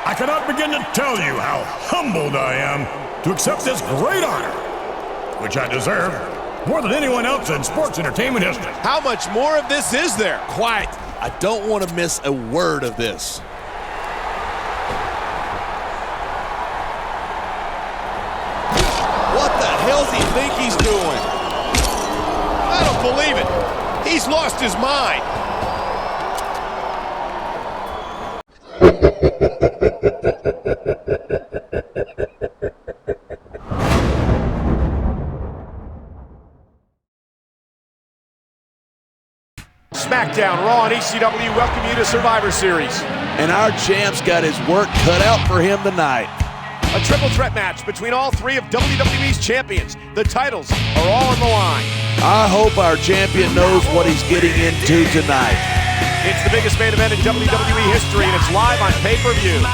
I cannot begin to tell you how humbled I am to accept this great honor, which I deserve more than anyone else in sports entertainment history. How much more of this is there? Quiet. I don't want to miss a word of this. What the hell's he think he's doing? I don't believe it. He's lost his mind. Smackdown, Raw, and ECW welcome you to Survivor Series. And our champ's got his work cut out for him tonight. A triple threat match between all three of WWE's champions. The titles are all on the line. I hope our champion knows what he's getting into tonight. It's the biggest main event in WWE history, and it's live on pay-per-view.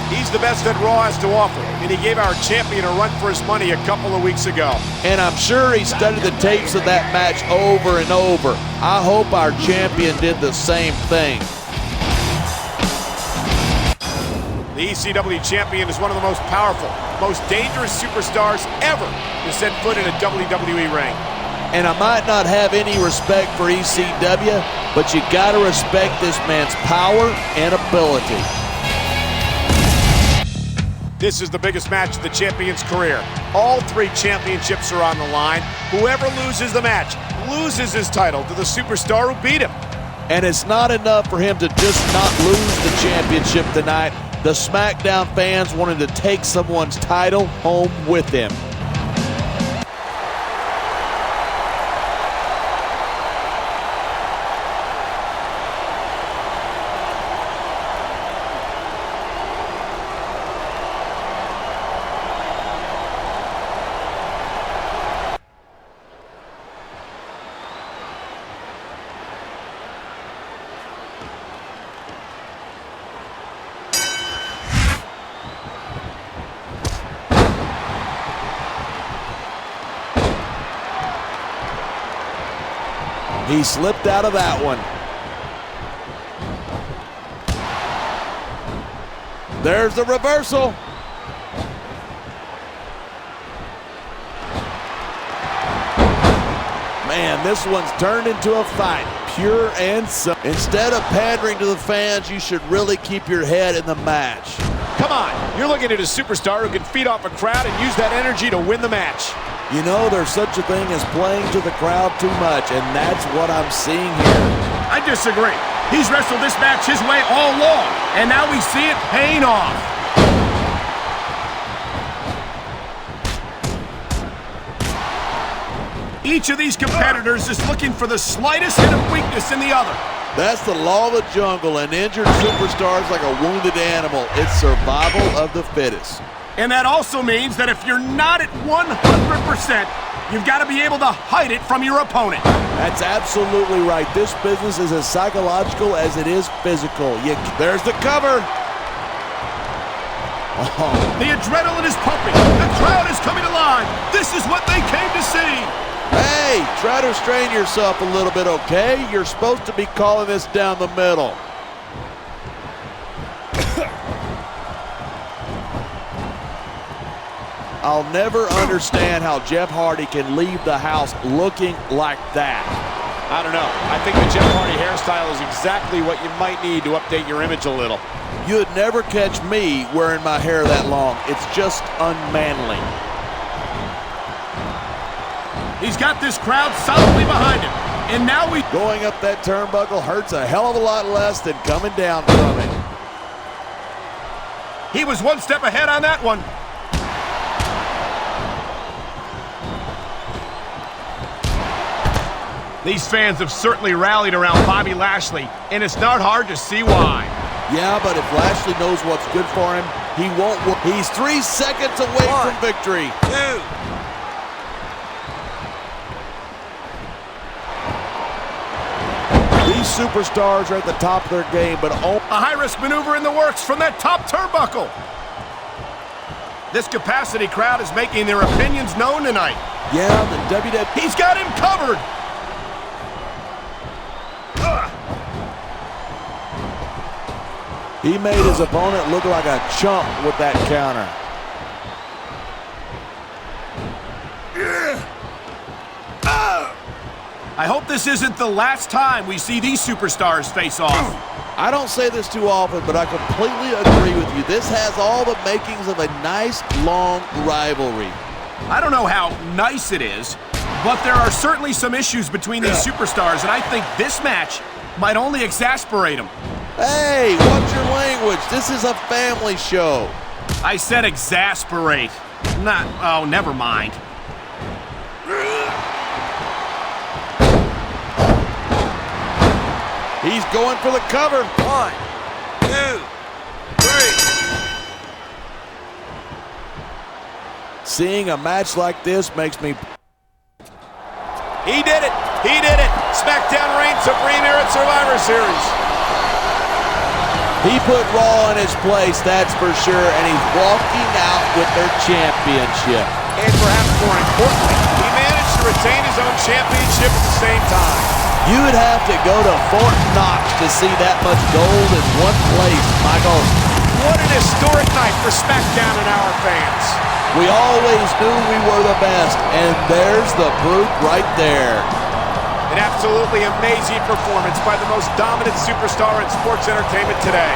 He's the best that Raw has to offer, and he gave our champion a run for his money a couple of weeks ago. And I'm sure he studied the tapes of that match over and over. I hope our champion did the same thing. The ECW champion is one of the most powerful, most dangerous superstars ever to set foot in a WWE ring. And I might not have any respect for ECW, but you gotta respect this man's power and ability. This is the biggest match of the champion's career. All three championships are on the line. Whoever loses the match loses his title to the superstar who beat him. And it's not enough for him to just not lose the championship tonight. The SmackDown fans wanted to take someone's title home with him. He slipped out of that one. There's the reversal. Man, this one's turned into a fight, pure and simple. Instead of pandering to the fans, you should really keep your head in the match. Come on, you're looking at a superstar who can feed off a crowd and use that energy to win the match. You know, there's such a thing as playing to the crowd too much, and that's what I'm seeing here. I disagree. He's wrestled this match his way all along, and now we see it paying off. Each of these competitors is looking for the slightest hint of weakness in the other. That's the law of the jungle. An injured superstar is like a wounded animal. It's survival of the fittest. And that also means that if you're not at 100%, you've got to be able to hide it from your opponent. That's absolutely right. This business is as psychological as it is physical. There's the cover. Oh. The adrenaline is pumping. The crowd is coming alive. This is what they came to see. Hey, try to restrain yourself a little bit, okay? You're supposed to be calling this down the middle. I'll never understand how Jeff Hardy can leave the house looking like that. I don't know. I think the Jeff Hardy hairstyle is exactly what you might need to update your image a little. You'd never catch me wearing my hair that long. It's just unmanly. He's got this crowd solidly behind him. And now Going up that turnbuckle hurts a hell of a lot less than coming down from it. He was one step ahead on that one. These fans have certainly rallied around Bobby Lashley, and it's not hard to see why. Yeah, but if Lashley knows what's good for him, he won't work. He's 3 seconds away from victory. 2. These superstars are at the top of their game, but a high-risk maneuver in the works from that top turnbuckle. This capacity crowd is making their opinions known tonight. Yeah, the WWE... He's got him covered! He made his opponent look like a chump with that counter. I hope this isn't the last time we see these superstars face off. I don't say this too often, but I completely agree with you. This has all the makings of a nice, long rivalry. I don't know how nice it is, but there are certainly some issues between these superstars, and I think this match might only exasperate them. Hey, watch your language. This is a family show. I said exasperate. Oh, never mind. He's going for the cover. 1, 2, 3. Seeing a match like this makes me... He did it! He did it! SmackDown reigns supreme here at Survivor Series. He put Raw in his place, that's for sure, and he's walking out with their championship. And perhaps more importantly, he managed to retain his own championship at the same time. You would have to go to Fort Knox to see that much gold in one place, Michael. What an historic night for SmackDown and our fans. We always knew we were the best, and there's the proof right there. An absolutely amazing performance by the most dominant superstar in sports entertainment today.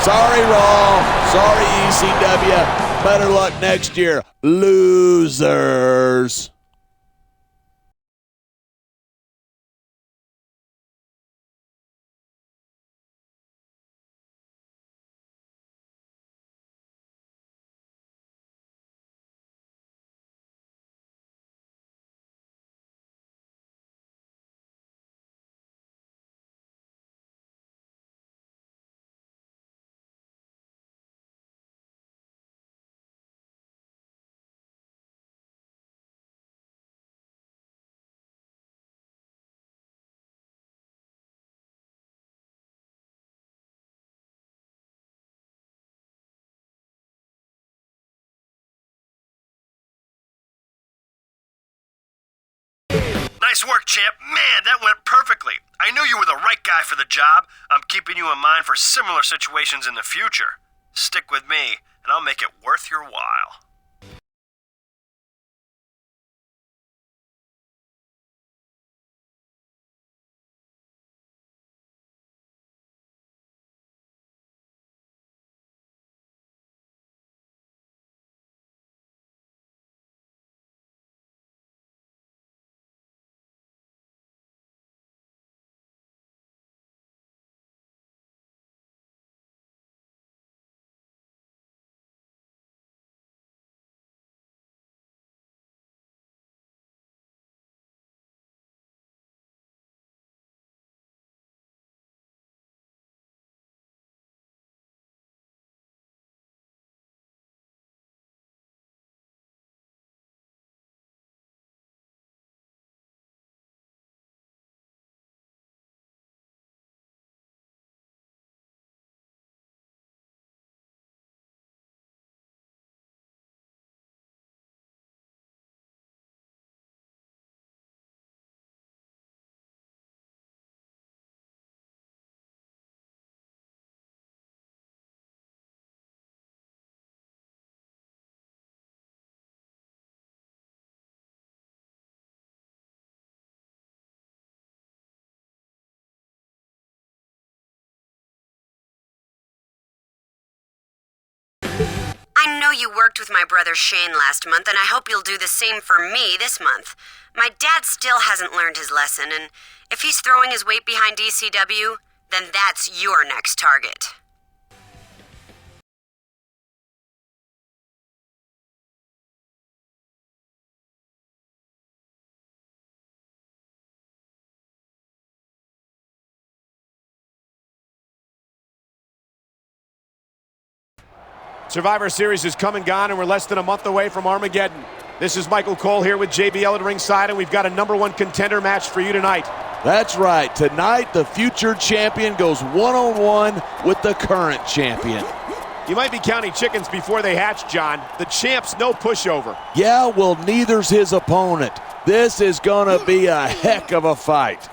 Sorry, Raw. Sorry, ECW. Better luck next year, losers. Nice work, champ. Man, that went perfectly. I knew you were the right guy for the job. I'm keeping you in mind for similar situations in the future. Stick with me, and I'll make it worth your while. I know you worked with my brother Shane last month, and I hope you'll do the same for me this month. My dad still hasn't learned his lesson, and if he's throwing his weight behind ECW, then that's your next target. Survivor Series is come and gone, and we're less than a month away from Armageddon. This is Michael Cole here with JBL at ringside, and we've got a #1 contender match for you tonight. That's right. Tonight, the future champion goes one-on-one with the current champion. You might be counting chickens before they hatch, John. The champ's no pushover. Yeah, well, neither's his opponent. This is gonna be a heck of a fight.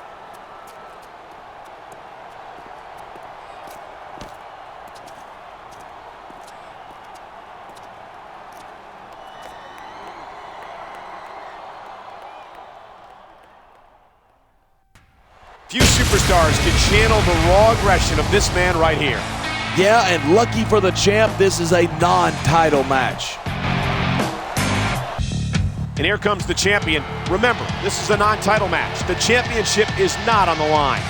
Few superstars can channel the raw aggression of this man right here. Yeah, and lucky for the champ, this is a non-title match. And here comes the champion. Remember, this is a non-title match. The championship is not on the line.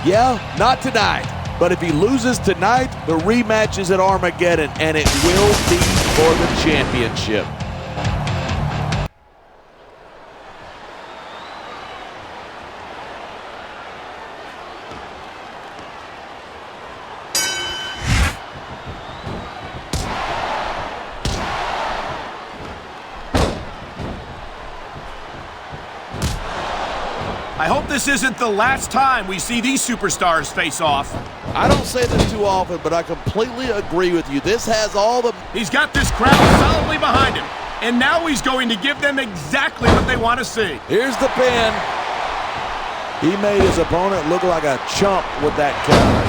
Yeah, not tonight. But if he loses tonight, the rematch is at Armageddon, and it will be for the championship. I hope this isn't the last time we see these superstars face off. I don't say this too often, but I completely agree with you. This has all the... He's got this crowd solidly behind him, and now he's going to give them exactly what they want to see. Here's the pin. He made his opponent look like a chump with that counter.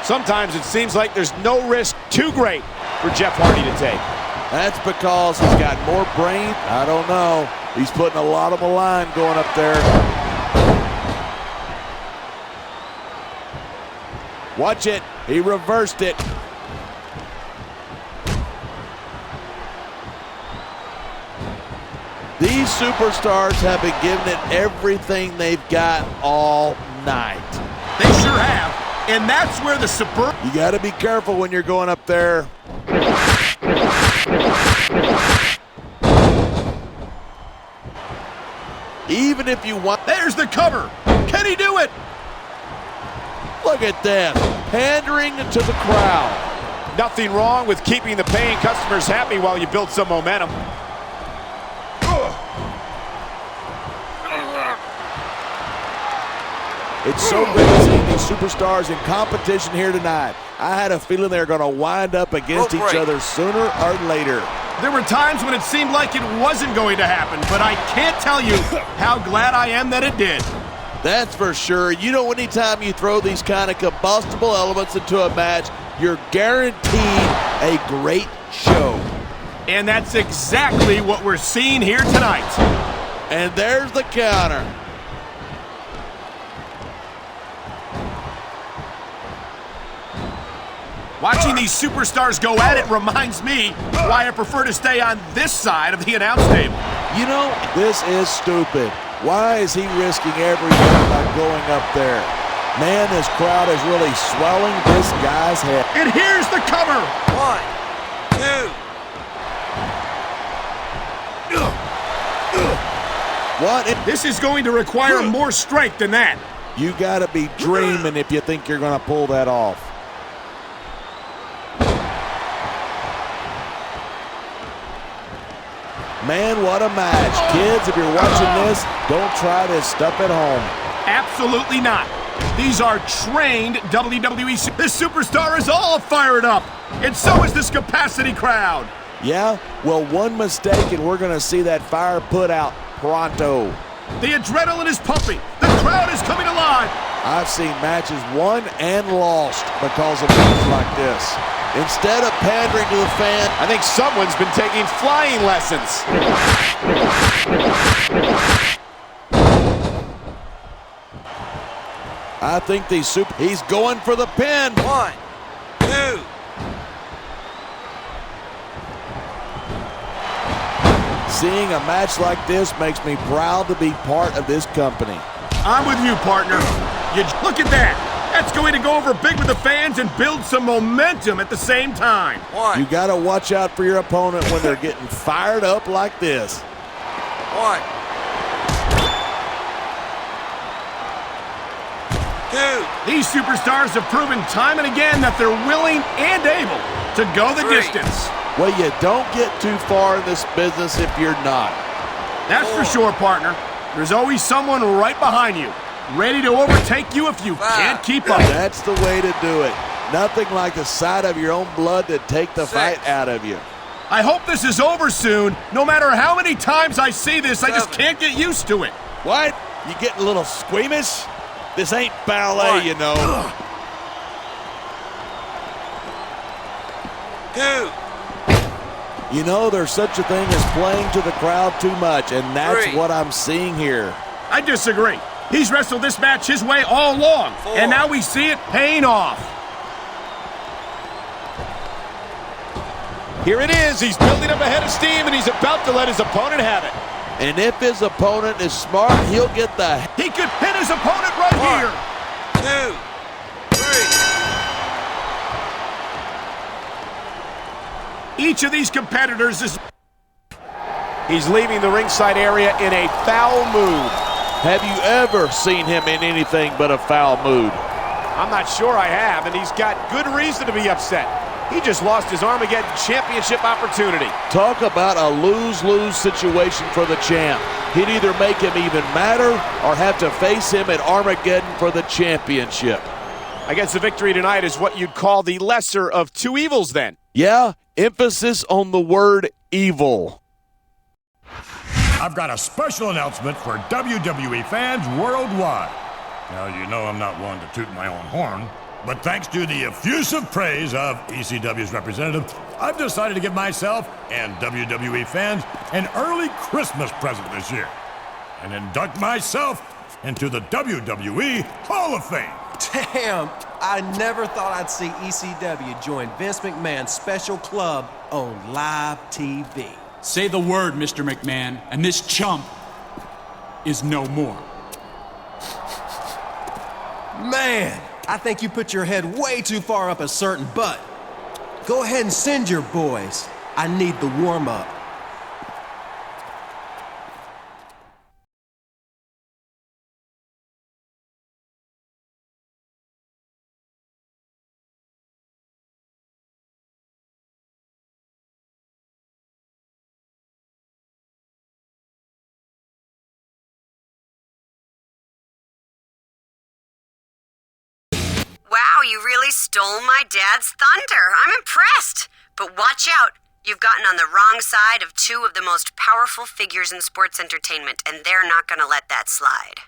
Sometimes it seems like there's no risk too great for Jeff Hardy to take. That's because he's got more brain. I don't know. He's putting a lot on the line going up there. Watch it. He reversed it. These superstars have been giving it everything they've got all night. They sure have. And that's where the superb... You got to be careful when you're going up there. Even if you want... There's the cover. Can he do it? Look at that. Pandering to the crowd. Nothing wrong with keeping the paying customers happy while you build some momentum. It's so great seeing these superstars in competition here tonight. I had a feeling they were going to wind up against each other sooner or later. There were times when it seemed like it wasn't going to happen, but I can't tell you how glad I am that it did. That's for sure. You know, anytime you throw these kind of combustible elements into a match, you're guaranteed a great show. And that's exactly what we're seeing here tonight. And there's the counter. Watching these superstars go at it reminds me why I prefer to stay on this side of the announce table. You know, this is stupid. Why is he risking everything by going up there? Man, this crowd is really swelling this guy's head. And here's the cover. 1, 2. What? This is going to require more strength than that. You got to be dreaming if you think you're going to pull that off. Man, what a match. Kids, if you're watching this, don't try this stuff at home. Absolutely not. These are trained WWE. This superstar is all fired up, and so is this capacity crowd. Yeah? Well, one mistake and we're going to see that fire put out pronto. The adrenaline is pumping. The crowd is coming alive. I've seen matches won and lost because of things like this. Instead of pandering to the fan, I think someone's been taking flying lessons. I think he's going for the pin. 1, 2. Seeing a match like this makes me proud to be part of this company. I'm with you, partner. You look at that. That's going to go over big with the fans and build some momentum at the same time. 1, You got to watch out for your opponent when they're getting fired up like this. 1, 2. These superstars have proven time and again that they're willing and able to go the 3. distance. Well, you don't get too far in this business if you're not. That's for sure, partner. There's always someone right behind you. ready to overtake you if you can't keep up. That's the way to do it. Nothing like the sight of your own blood to take the fight out of you. I hope this is over soon. No matter how many times I see this, I just can't get used to it. What? You getting a little squeamish? This ain't ballet, you know. 2. You know, there's such a thing as playing to the crowd too much, and that's 3. what I'm seeing here. I disagree. He's wrestled this match his way all along, 4. and now we see it paying off. Here it is. He's building up a head of steam, and he's about to let his opponent have it. And if his opponent is smart, he'll get the... He could pin his opponent right 1, here. 2, 3. Each of these competitors is... He's leaving the ringside area in a foul mood. Have you ever seen him in anything but a foul mood? I'm not sure I have, and he's got good reason to be upset. He just lost his Armageddon championship opportunity. Talk about a lose-lose situation for the champ. He'd either make him even madder or have to face him at Armageddon for the championship. I guess the victory tonight is what you'd call the lesser of two evils then. Yeah, emphasis on the word evil. I've got a special announcement for WWE fans worldwide. Now, you know I'm not one to toot my own horn, but thanks to the effusive praise of ECW's representative, I've decided to give myself and WWE fans an early Christmas present this year and induct myself into the WWE Hall of Fame. Damn, I never thought I'd see ECW join Vince McMahon's special club on live TV. Say the word, Mr. McMahon, and this chump is no more. Man, I think you put your head way too far up a certain butt. Go ahead and send your boys. I need the warm-up. Wow, you really stole my dad's thunder. I'm impressed. But watch out. You've gotten on the wrong side of two of the most powerful figures in sports entertainment, and they're not going to let that slide.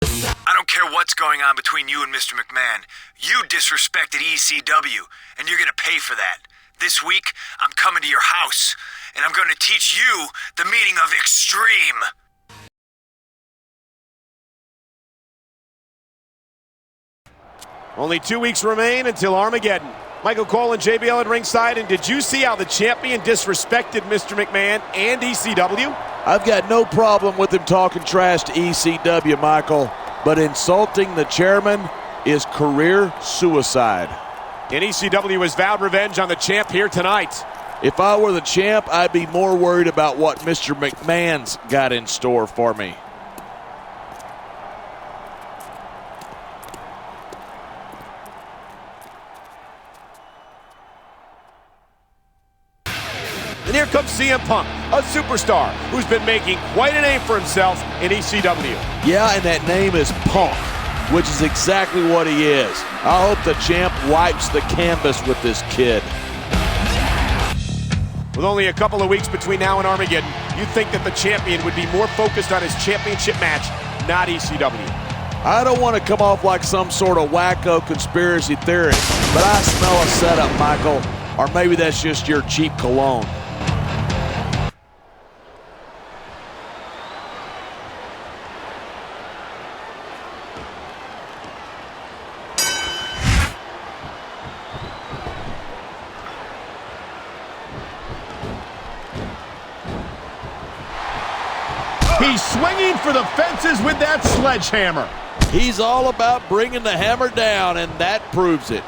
I don't care what's going on between you and Mr. McMahon. You disrespected ECW, and you're gonna pay for that. This week, I'm coming to your house, and I'm gonna teach you the meaning of extreme. Only 2 weeks remain until Armageddon. Michael Cole and JBL at ringside, and did you see how the champion disrespected Mr. McMahon and ECW? I've got no problem with him talking trash to ECW, Michael, but insulting the chairman is career suicide. And ECW has vowed revenge on the champ here tonight. If I were the champ, I'd be more worried about what Mr. McMahon's got in store for me. And here comes CM Punk, a superstar who's been making quite a name for himself in ECW. Yeah, and that name is Punk, which is exactly what he is. I hope the champ wipes the canvas with this kid. With only a couple of weeks between now and Armageddon, you'd think that the champion would be more focused on his championship match, not ECW. I don't want to come off like some sort of wacko conspiracy theorist, but I smell a setup, Michael. Or maybe that's just your cheap cologne. He's swinging for the fences with that sledgehammer. He's all about bringing the hammer down, and that proves it.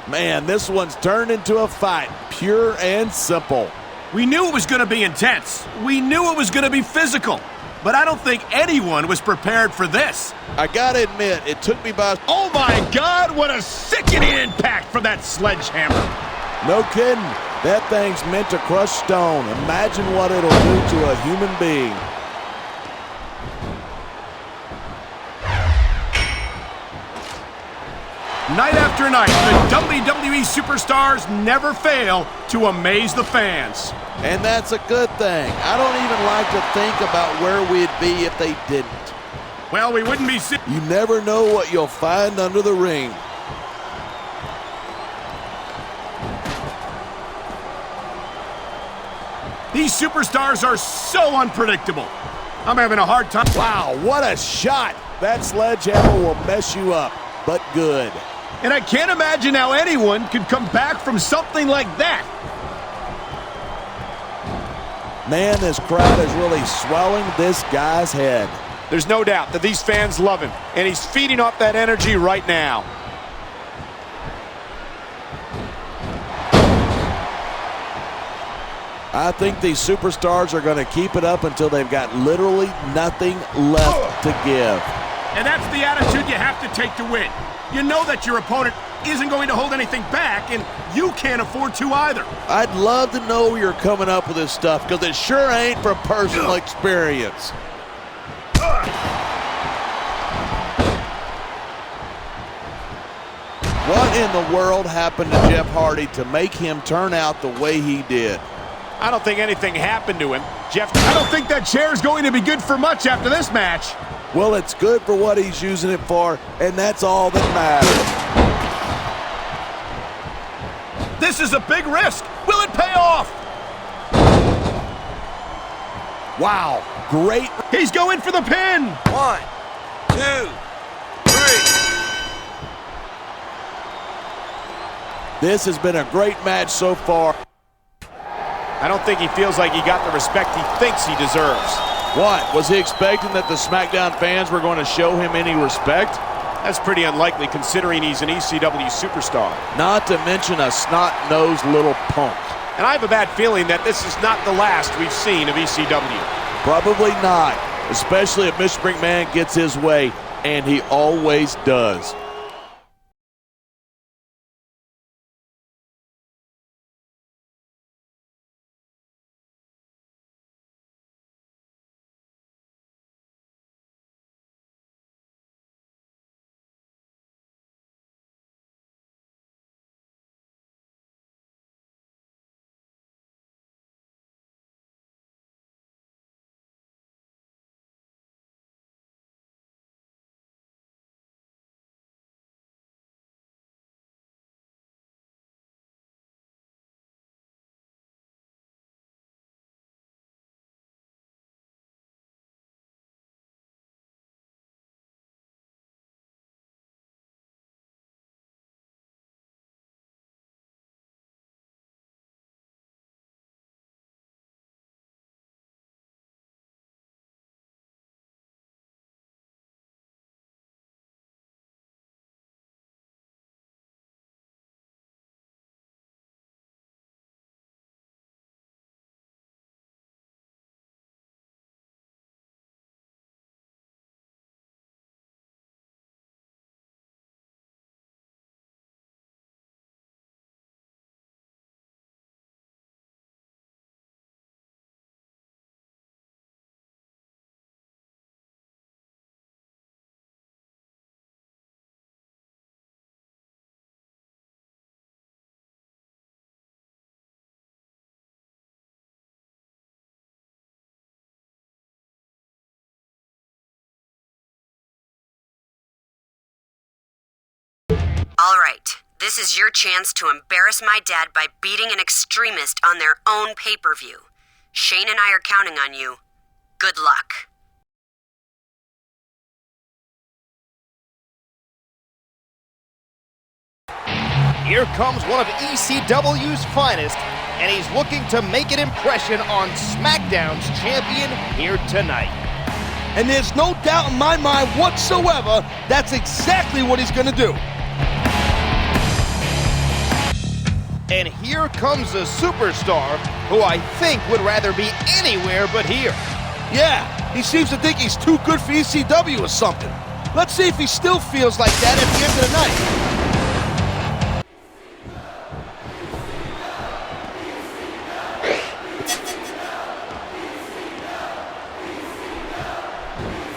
Man, this one's turned into a fight, pure and simple. We knew it was going to be intense. We knew it was going to be physical. but I don't think anyone was prepared for this. I gotta admit, it took me by... Oh my God, what a sickening impact from that sledgehammer. No kidding. That thing's meant to crush stone. Imagine what it'll do to a human being. Night after night, the WWE superstars never fail to amaze the fans. And that's a good thing. I don't even like to think about where we'd be if they didn't. Well, we wouldn't be... You never know what you'll find under the ring. These superstars are so unpredictable. I'm having a hard time. Wow, what a shot. That sledgehammer will mess you up, but good. And I can't imagine how anyone could come back from something like that. Man, this crowd is really swelling this guy's head. There's no doubt that these fans love him, and he's feeding off that energy right now. I think these superstars are going to keep it up until they've got literally nothing left to give. And that's the attitude you have to take to win. You know that your opponent isn't going to hold anything back, and you can't afford to either. I'd love to know where you're coming up with this stuff, because it sure ain't from personal experience. What in the world happened to Jeff Hardy to make him turn out the way he did? I don't think anything happened to him. I don't think that chair is going to be good for much after this match. Well, it's good for what he's using it for, and that's all that matters. This is a big risk. Will it pay off? Wow, great. He's going for the pin. 1, 2, 3. This has been a great match so far. I don't think he feels like he got the respect he thinks he deserves. What? Was he expecting that the SmackDown fans were going to show him any respect? That's pretty unlikely considering he's an ECW superstar. Not to mention a snot-nosed little punk. And I have a bad feeling that this is not the last we've seen of ECW. Probably not, especially if Mr. McMahon gets his way, and he always does. All right, this is your chance to embarrass my dad by beating an extremist on their own pay-per-view. Shane and I are counting on you. Good luck. Here comes one of ECW's finest, and he's looking to make an impression on SmackDown's champion here tonight. And there's no doubt in my mind whatsoever that's exactly what he's going to do. And here comes a superstar who I think would rather be anywhere but here. Yeah, He seems to think he's too good for ECW or something. Let's see if he still feels like that at the end of the night.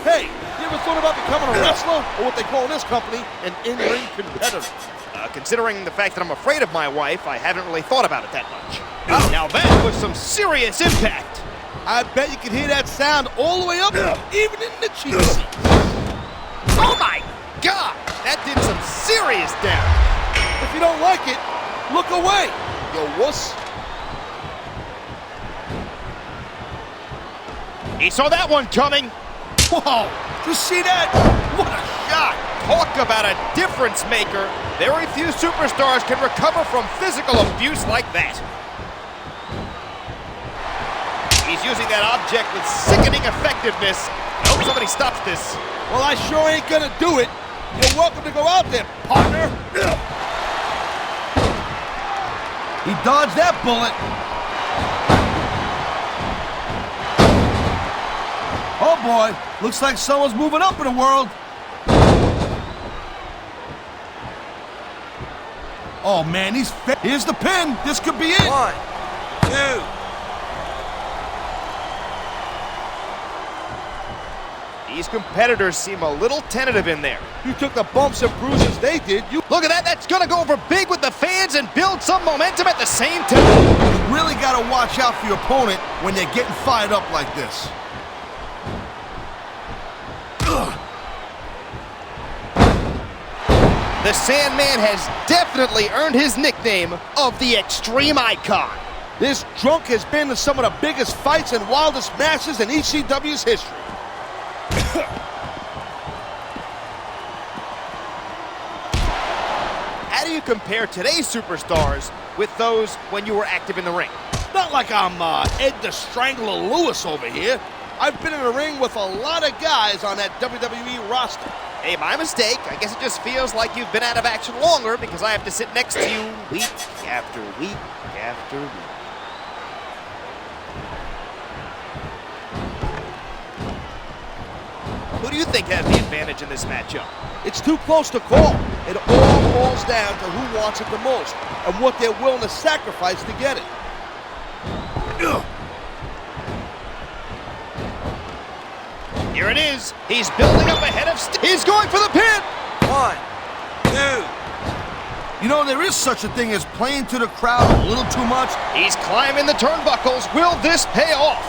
Hey, you ever thought about becoming a wrestler? Or what they call in this company, an in-ring competitor? Considering the fact that I'm afraid of my wife, I haven't really thought about it that much. Now that was some serious impact. I bet you can hear that sound all the way up, even in the cheap seats. Oh my God! That did some serious damage. If you don't like it, look away, you wuss. He saw that one coming. Whoa, did you see that? What a shot. Talk about a difference maker. Very few superstars can recover from physical abuse like that. He's using that object with sickening effectiveness. I hope somebody stops this. Well, I sure ain't gonna do it. You're welcome to go out there, partner. He dodged that bullet. Oh boy, looks like someone's moving up in the world. Oh man, here's the pin. This could be it. 1, 2. These competitors seem a little tentative in there. You took the bumps and bruises they did. You Look at that. That's going to go over big with the fans and build some momentum at the same time. really got to watch out for your opponent when they're getting fired up like this. The Sandman has definitely earned his nickname of the Extreme Icon. This drunk has been in some of the biggest fights and wildest matches in ECW's history. How do you compare today's superstars with those when you were active in the ring? Not like I'm Ed the Strangler Lewis over here. I've been in the ring with a lot of guys on that WWE roster. Hey, my mistake. I guess it just feels like you've been out of action longer because I have to sit next to you week after week after week. Who do you think has the advantage in this matchup? It's too close to call. It all boils down to who wants it the most and what they're willing to sacrifice to get it. Here it is. He's building up ahead of he's going for the pin. 1, 2. You know, there is such a thing as playing to the crowd a little too much. He's climbing the turnbuckles. Will this pay off?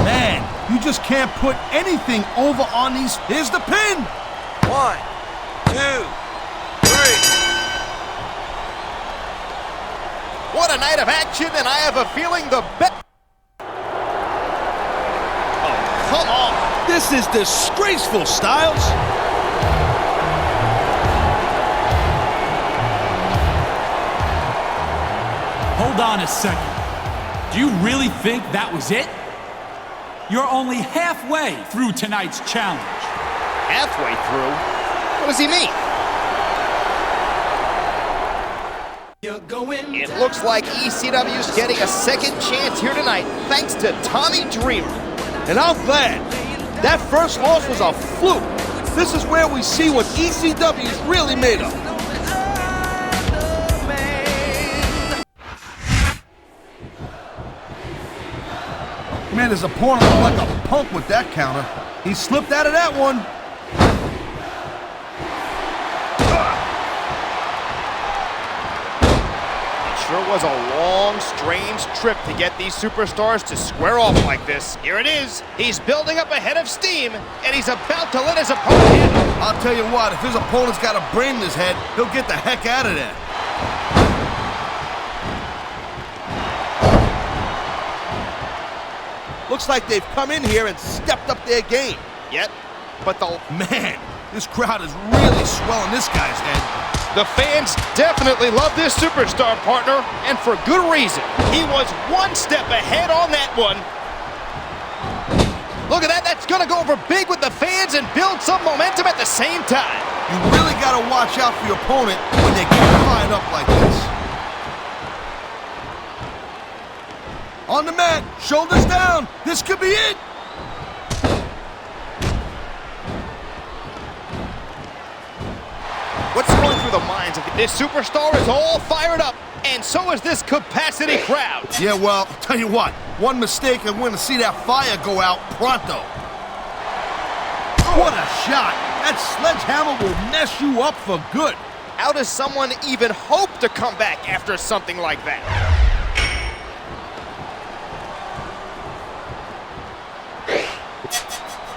Man, you just can't put anything over on these. Here's the pin. 1, 2, 3. What a night of action, and I have a feeling the bet. Oh, come on. This is disgraceful, Styles. Hold on a second. Do you really think that was it? You're only halfway through tonight's challenge. Halfway through? What does he mean? It looks like ECW's getting a second chance here tonight, thanks to Tommy Dreamer. And I'm glad. That first loss was a fluke. This is where we see what ECW is really made of. Man, his opponent looked like a punk with that counter. He slipped out of that one. Sure was a long, strange trip to get these superstars to square off like this. Here it is. He's building up a head of steam, and he's about to let his opponent hit him. I'll tell you what, if his opponent's got a brain in his head, he'll get the heck out of there. Looks like they've come in here and stepped up their game. Yet, but the... Man, this crowd is really swelling this guy's head. The fans definitely love this superstar, partner, and for good reason. He was one step ahead on that one. Look at that. That's going to go over big with the fans and build some momentum at the same time. You really got to watch out for your opponent when they get fired up like this. On the mat, shoulders down. This could be it. This superstar is all fired up, and so is this capacity crowd. Yeah, well, tell you what, one mistake and we're gonna see that fire go out pronto. What a shot! That sledgehammer will mess you up for good. How does someone even hope to come back after something like that?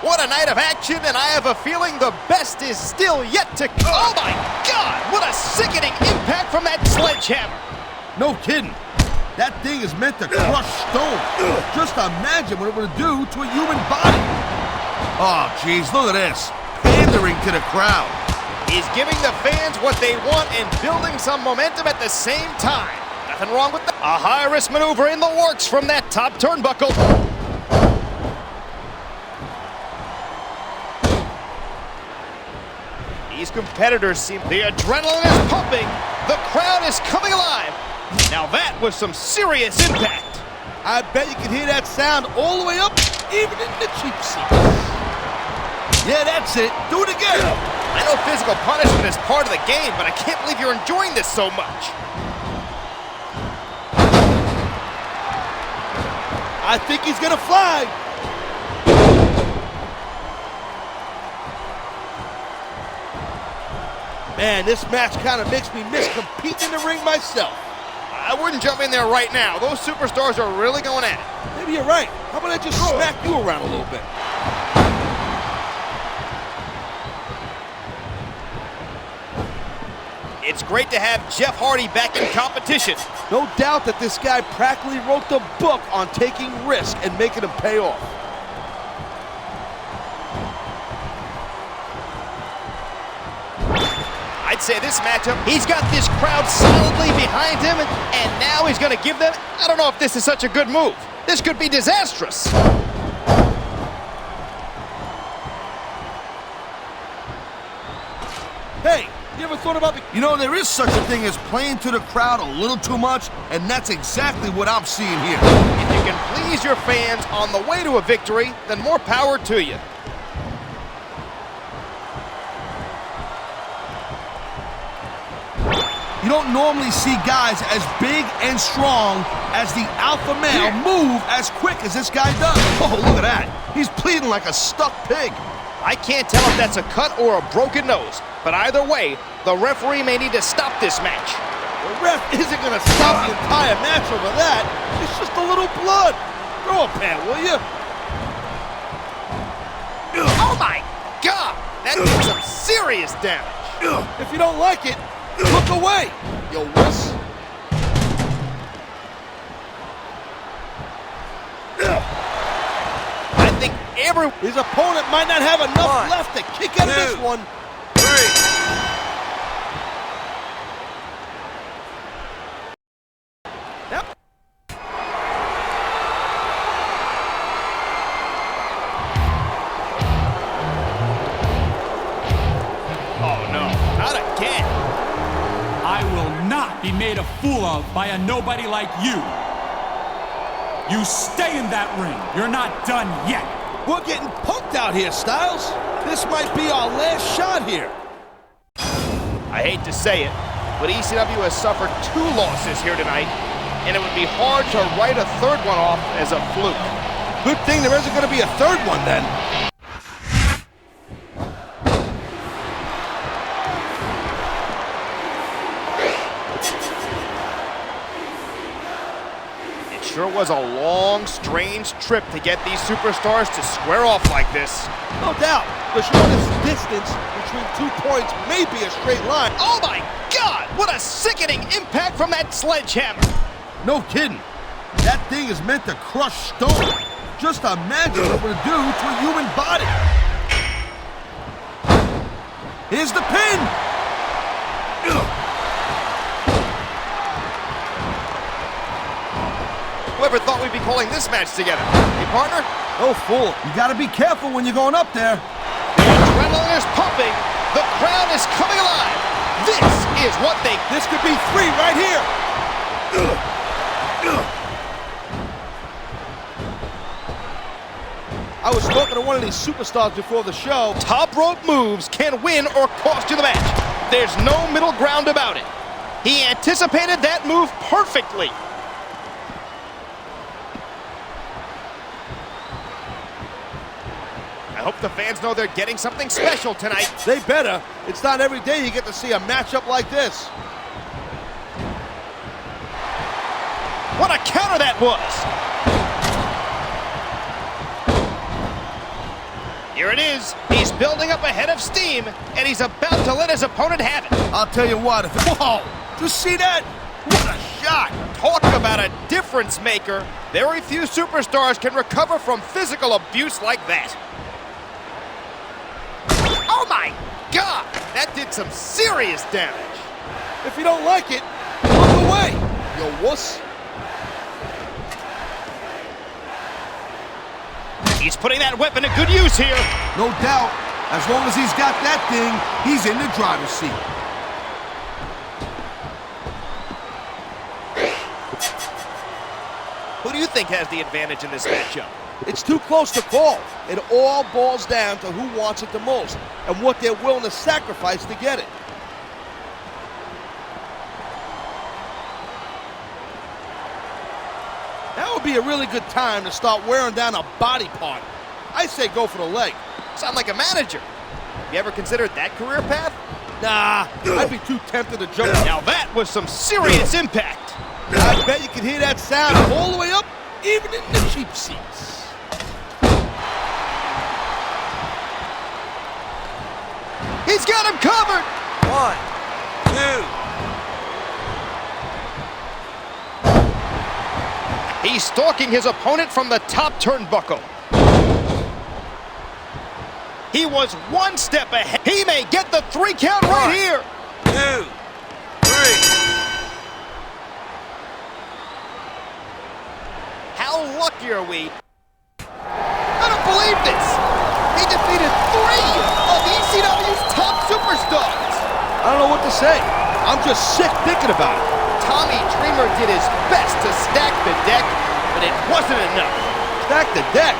What a night of action, and I have a feeling the best is still yet to come. Oh my God! What a sickening impact from that sledgehammer! No kidding. That thing is meant to crush stone. Just imagine what it would do to a human body. Oh, geez, look at this. Pandering to the crowd. He's giving the fans what they want and building some momentum at the same time. Nothing wrong with that. A high-risk maneuver in the works from that top turnbuckle. These competitors seem... The adrenaline is pumping. The crowd is coming alive. Now that was some serious impact. I bet you can hear that sound all the way up, even in the cheap seats. Yeah, that's it. Do it again. I know physical punishment is part of the game, but I can't believe you're enjoying this so much. I think he's gonna fly. Man, this match kind of makes me miss competing in the ring myself. I wouldn't jump in there right now. Those superstars are really going at it. Maybe you're right. How about I just smack you around a little bit? It's great to have Jeff Hardy back in competition. No doubt that this guy practically wrote the book on taking risks and making them pay off. I'd say this matchup, he's got this crowd solidly behind him, and now he's going to give them... I don't know if this is such a good move. This could be disastrous. Hey, you ever thought about the... You know, there is such a thing as playing to the crowd a little too much, and that's exactly what I'm seeing here. If you can please your fans on the way to a victory, then more power to you. You don't normally see guys as big and strong as the alpha male move as quick as this guy does. Oh, look at that. He's bleeding like a stuck pig. I can't tell if that's a cut or a broken nose, but either way, the referee may need to stop this match. The ref isn't going to stop the entire match over that. It's just a little blood. Throw a pad, will you? Oh my God! That did some serious damage. If you don't like it, look away, you wuss. I think his opponent might not have enough left to kick out of this one. 3. Yep. Oh no, not again. I will not be made a fool of by a nobody like you. You stay in that ring. You're not done yet. We're getting punked out here, Styles. This might be our last shot here. I hate to say it, but ECW has suffered 2 losses here tonight, and it would be hard to write a third one off as a fluke. Good thing there isn't going to be a third one then. Sure was a long, strange trip to get these superstars to square off like this. No doubt. The shortest distance between 2 points may be a straight line. Oh my God! What a sickening impact from that sledgehammer! No kidding. That thing is meant to crush stone. Just imagine what it would do to a human body. Here's the pin. Whoever thought we'd be calling this match together? Hey, partner? Oh, fool. You gotta be careful when you're going up there. The adrenaline is pumping. The crowd is coming alive. This is what they... This could be 3 right here. I was talking to one of these superstars before the show. Top rope moves can win or cost you the match. There's no middle ground about it. He anticipated that move perfectly. I hope the fans know they're getting something special tonight. They better. It's not every day you get to see a matchup like this. What a counter that was! Here it is. He's building up a head of steam, and he's about to let his opponent have it. I'll tell you what. Whoa! Did you see that? What a shot! Talk about a difference maker. Very few superstars can recover from physical abuse like that. Oh my God! That did some serious damage. If you don't like it, look away, you wuss. He's putting that weapon to good use here. No doubt. As long as he's got that thing, he's in the driver's seat. Who do you think has the advantage in this matchup? It's too close to call. It all boils down to who wants it the most and what they're willing to sacrifice to get it. That would be a really good time to start wearing down a body part. I say go for the leg. Sound like a manager. You ever considered that career path? Nah, I'd be too tempted to jump. Now that was some serious impact. I bet you can hear that sound all the way up, even in the cheap seats. He's got him covered. 1, 2. He's stalking his opponent from the top turnbuckle. He was one step ahead. He may get the 3 count right here. 2, 3. How lucky are we? I don't believe this. He defeated 3 of ECW's top superstars. I don't know what to say. I'm just sick thinking about it. Tommy Dreamer did his best to stack the deck, but it wasn't enough. Stack the deck?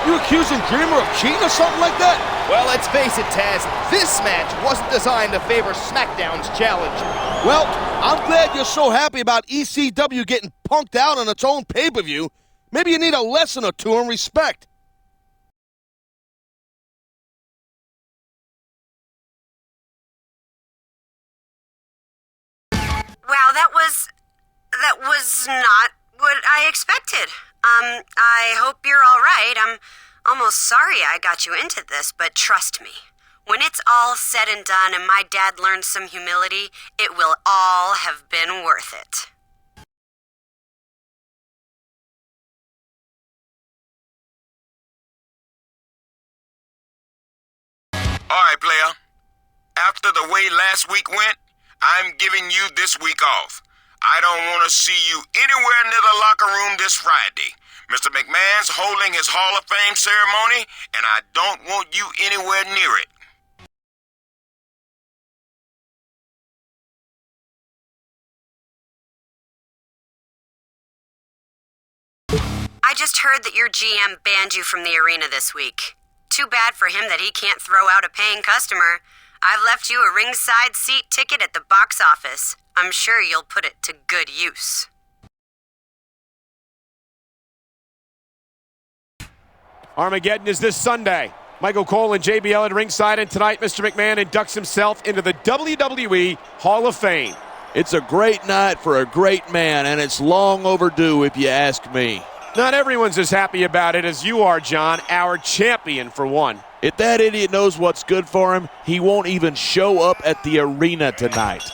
You accusing Dreamer of cheating or something like that? Well, let's face it, Taz. This match wasn't designed to favor SmackDown's challenge. Well, I'm glad you're so happy about ECW getting punked out on its own pay-per-view. Maybe you need a lesson or two in respect. Wow, that was not what I expected. I hope you're all right. I'm almost sorry I got you into this, but trust me, when it's all said and done and my dad learns some humility, it will all have been worth it. All right, player. After the way last week went, I'm giving you this week off. I don't want to see you anywhere near the locker room this Friday. Mr. McMahon's holding his Hall of Fame ceremony, and I don't want you anywhere near it. I just heard that your GM banned you from the arena this week. Too bad for him that he can't throw out a paying customer. I've left you a ringside seat ticket at the box office. I'm sure you'll put it to good use. Armageddon is this Sunday. Michael Cole and JBL at ringside, and tonight Mr. McMahon inducts himself into the WWE Hall of Fame. It's a great night for a great man, and it's long overdue if you ask me. Not everyone's as happy about it as you are, John, our champion for one. If that idiot knows what's good for him, he won't even show up at the arena tonight.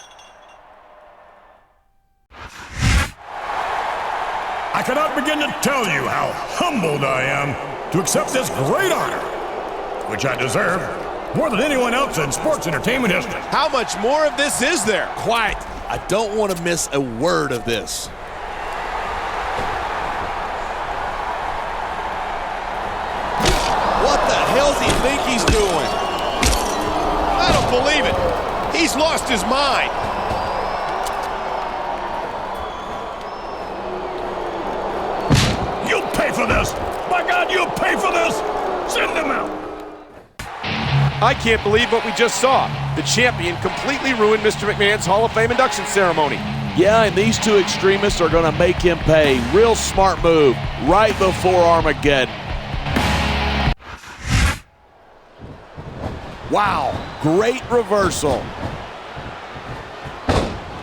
I cannot begin to tell you how humbled I am to accept this great honor, which I deserve more than anyone else in sports entertainment history. How much more of this is there? Quiet. I don't want to miss a word of this. What the hell's he think he's doing? I don't believe it. He's lost his mind. You'll pay for this! By God, you'll pay for this! Send them out! I can't believe what we just saw. The champion completely ruined Mr. McMahon's Hall of Fame induction ceremony. Yeah, and these two extremists are going to make him pay. Real smart move right before Armageddon. Wow, great reversal.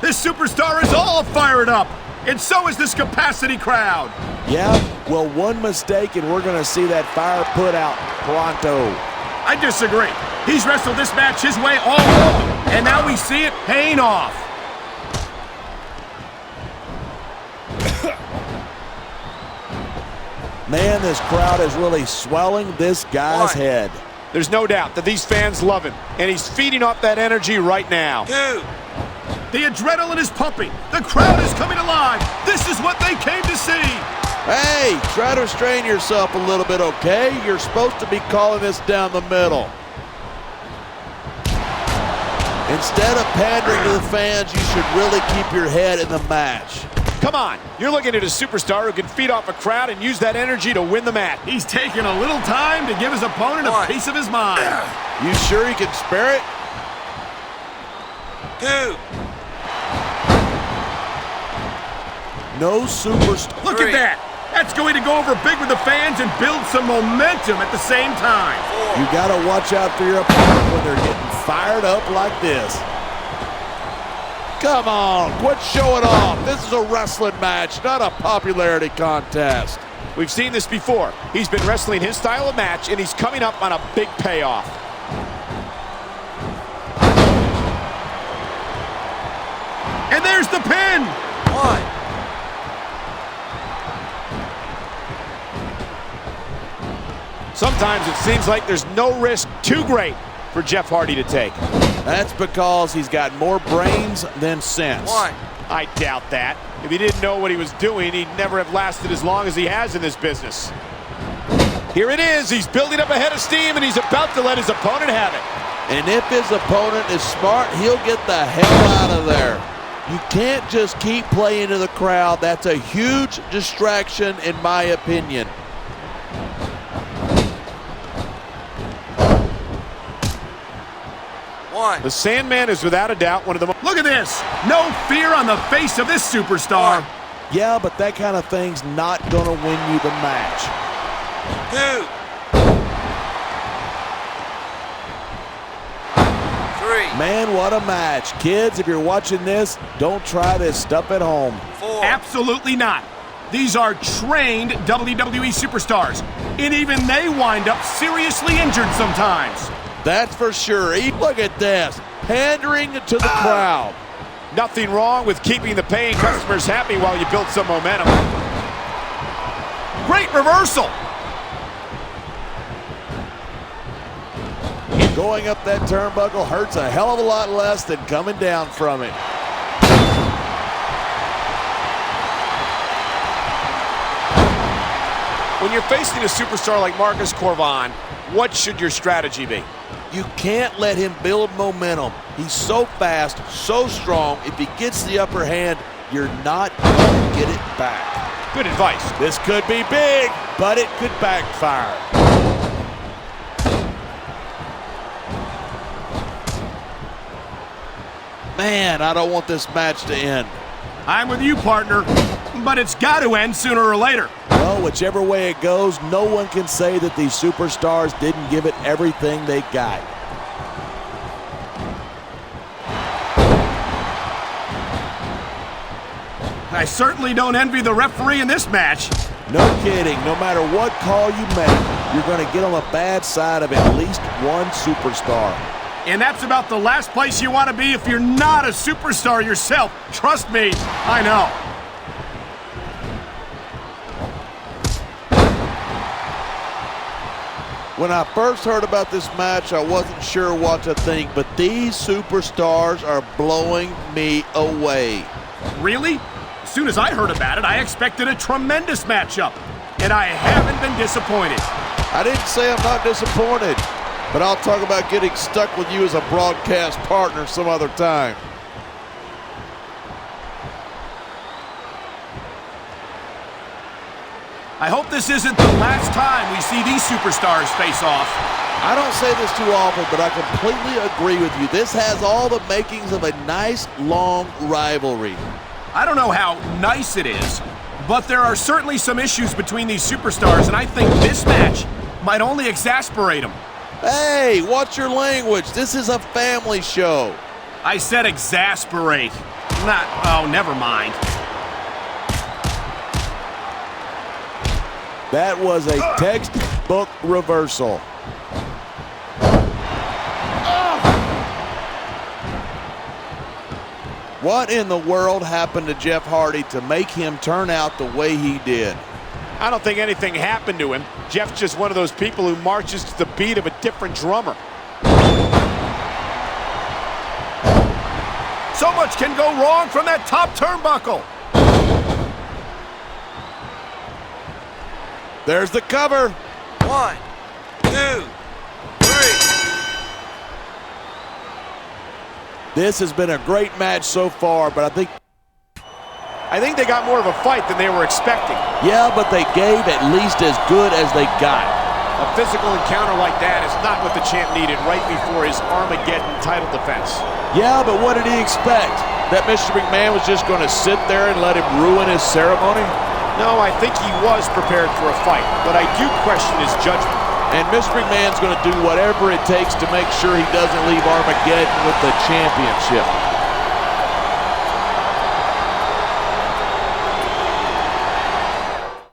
This superstar is all fired up, and so is this capacity crowd. Yeah, well, one mistake and we're going to see that fire put out pronto. I disagree. He's wrestled this match his way all along, and now we see it paying off. Man, this crowd is really swelling this guy's head. There's no doubt that these fans love him, and he's feeding off that energy right now. The adrenaline is pumping. The crowd is coming alive. This is what they came to see. Hey, try to restrain yourself a little bit, okay? You're supposed to be calling this down the middle. Instead of pandering to the fans, you should really keep your head in the match. Come on, you're looking at a superstar who can feed off a crowd and use that energy to win the match. He's taking a little time to give his opponent a piece of his mind. You sure he can spare it? No superstar. Look at that. That's going to go over big with the fans and build some momentum at the same time. You got to watch out for your opponent when they're getting fired up like this. Come on, quit showing off. This is a wrestling match, not a popularity contest. We've seen this before. He's been wrestling his style of match, and he's coming up on a big payoff. And there's the pin. Sometimes it seems like there's no risk too great for Jeff Hardy to take. That's because he's got more brains than sense. I doubt that. If he didn't know what he was doing, he'd never have lasted as long as he has in this business. Here it is. He's building up a head of steam, and he's about to let his opponent have it. And if his opponent is smart, he'll get the hell out of there. You can't just keep playing to the crowd. That's a huge distraction, in my opinion. The Sandman is without a doubt one of the most... Look at this. No fear on the face of this superstar. Yeah, but that kind of thing's not going to win you the match. Man, what a match. Kids, if you're watching this, don't try this stuff at home. Absolutely not. These are trained WWE superstars, and even they wind up seriously injured sometimes. That's for sure. Look at this. Pandering to the crowd. Nothing wrong with keeping the paying customers happy while you build some momentum. Great reversal. Going up that turnbuckle hurts a hell of a lot less than coming down from it. When you're facing a superstar like Marcus Corvon, what should your strategy be? You can't let him build momentum. He's so fast, so strong. If he gets the upper hand, you're not going to get it back. Good advice. This could be big, but it could backfire. Man, I don't want this match to end. I'm with you, partner, but it's got to end sooner or later. Well, whichever way it goes, no one can say that these superstars didn't give it everything they got. I certainly don't envy the referee in this match. No kidding. No matter what call you make, you're going to get on the bad side of at least one superstar. And that's about the last place you want to be if you're not a superstar yourself. Trust me, I know. When I first heard about this match, I wasn't sure what to think, but these superstars are blowing me away. Really? As soon as I heard about it, I expected a tremendous matchup, and I haven't been disappointed. I didn't say I'm not disappointed, but I'll talk about getting stuck with you as a broadcast partner some other time. I hope this isn't the last time we see these superstars face off. I don't say this too often, but I completely agree with you. This has all the makings of a nice, long rivalry. I don't know how nice it is, but there are certainly some issues between these superstars, and I think this match might only exasperate them. Hey, watch your language. This is a family show. I said exasperate. Oh, never mind. That was a textbook reversal. What in the world happened to Jeff Hardy to make him turn out the way he did? I don't think anything happened to him. Jeff's just one of those people who marches to the beat of a different drummer. So much can go wrong from that top turnbuckle. There's the cover. 1, 2, 3. This has been a great match so far, but I think they got more of a fight than they were expecting. yeah, but they gave at least as good as they got. A physical encounter like that is not what the champ needed right before his Armageddon title defense. Yeah, but what did he expect? That Mr. McMahon was just going to sit there and let him ruin his ceremony? No, I think he was prepared for a fight, but I do question his judgment. And Mr. McMahon's going to do whatever it takes to make sure he doesn't leave Armageddon with the championship.